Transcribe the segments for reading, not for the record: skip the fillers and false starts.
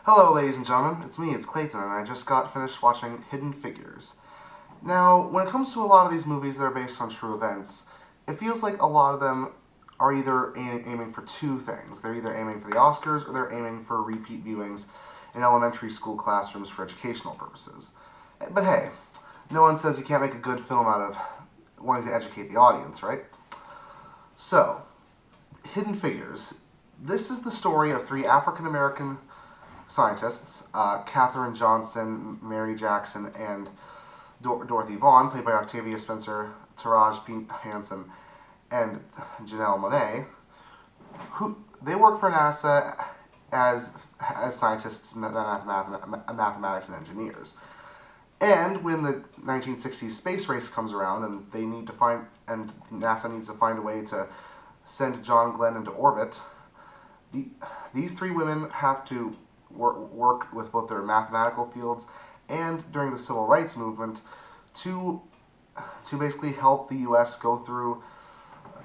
Hello, ladies and gentlemen. It's Clayton, and I just got finished watching Hidden Figures. Now, when it comes to a lot of these movies that are based on true events, it feels like a lot of them are either aiming for two things. They're either aiming for the Oscars or they're aiming for repeat viewings in elementary school classrooms for educational purposes. But hey, no one says you can't make a good film out of wanting to educate the audience, right? So, Hidden Figures. This is the story of three African-American scientists, Katherine Johnson, Mary Jackson, and Dorothy Vaughan, played by Octavia Spencer, Taraji P. Henson, and Janelle Monáe, who they work for NASA as scientists, mathematics, and engineers. And when the 1960s space race comes around, and NASA needs to find a way to send John Glenn into orbit, these three women have to work with both their mathematical fields and during the civil rights movement to basically help the U.S. go through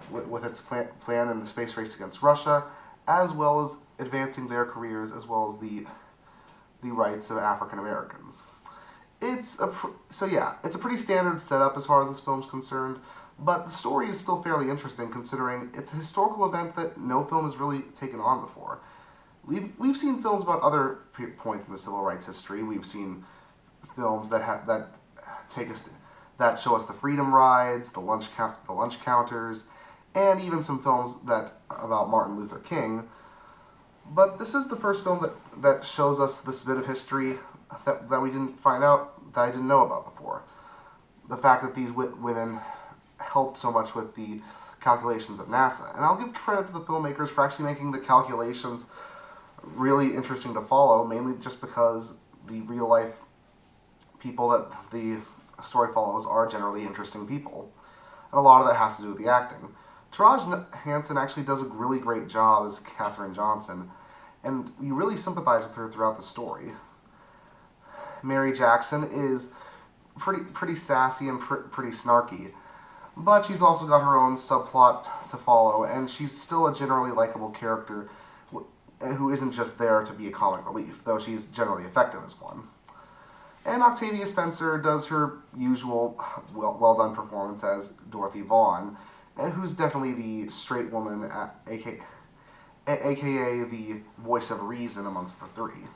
with its plan in the space race against Russia, as well as advancing their careers, as well as the rights of African Americans. It's a pretty standard setup as far as this film's concerned, but the story is still fairly interesting considering it's a historical event that no film has really taken on before. We've seen films about other points in the civil rights history. We've seen films that show us the freedom rides, the lunch counters, and even some films about Martin Luther King. But this is the first film that shows us this bit of history that we didn't find out, that I didn't know about before. The fact that these women helped so much with the calculations of NASA. And I'll give credit to the filmmakers for actually making the calculations really interesting to follow, mainly just because the real-life people that the story follows are generally interesting people. And a lot of that has to do with the acting. Taraji Henson actually does a really great job as Katherine Johnson, and you really sympathize with her throughout the story. Mary Jackson is pretty sassy and pretty snarky, but she's also got her own subplot to follow, and she's still a generally likable character who isn't just there to be a comic relief, though she's generally effective as one. And Octavia Spencer does her usual well-done performance as Dorothy Vaughan, who's definitely the straight woman, aka the voice of reason amongst the three.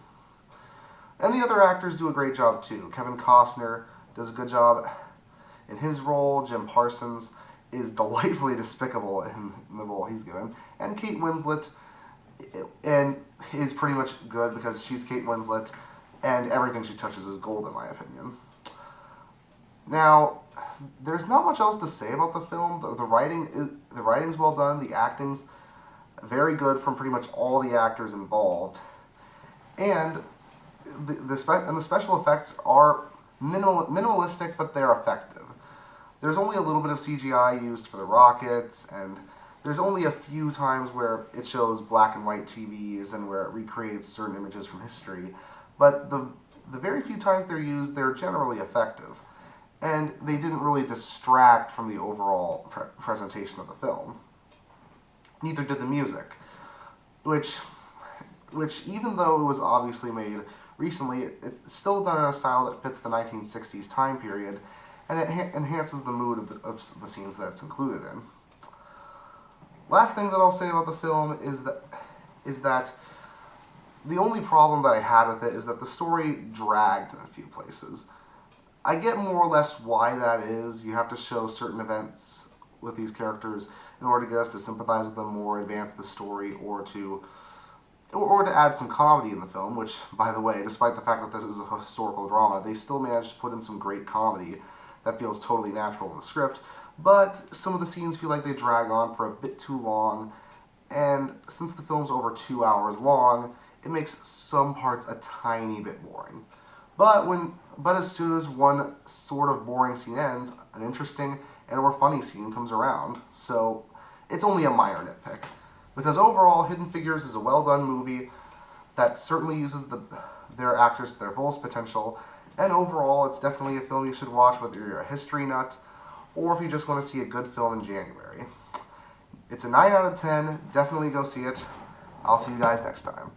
And the other actors do a great job too. Kevin Costner does a good job in his role. Jim Parsons is delightfully despicable in the role he's given. And Kate Winslet is pretty much good because she's Kate Winslet, and everything she touches is gold in my opinion. Now, there's not much else to say about the film. The writing's well done, the acting's very good from pretty much all the actors involved, and the special effects are minimalistic, but they're effective. There's only a little bit of CGI used for the rockets, and there's only a few times where it shows black and white TVs and where it recreates certain images from history, but the very few times they're used, they're generally effective, and they didn't really distract from the overall presentation of the film. Neither did the music, which even though it was obviously made recently, it's still done in a style that fits the 1960s time period, and it enhances the mood of the scenes that it's included in. Last thing that I'll say about the film is that the only problem that I had with it is that the story dragged in a few places. I get more or less why that is. You have to show certain events with these characters in order to get us to sympathize with them more, advance the story, or to add some comedy in the film, which, by the way, despite the fact that this is a historical drama, they still managed to put in some great comedy that feels totally natural in the script, but some of the scenes feel like they drag on for a bit too long, and since the film's over 2 hours long, it makes some parts a tiny bit boring. But as soon as one sort of boring scene ends, an interesting or funny scene comes around, so it's only a minor nitpick. Because overall, Hidden Figures is a well-done movie that certainly uses their actors to their fullest potential, and overall, it's definitely a film you should watch whether you're a history nut or if you just want to see a good film in January. It's a 9 out of 10. Definitely go see it. I'll see you guys next time.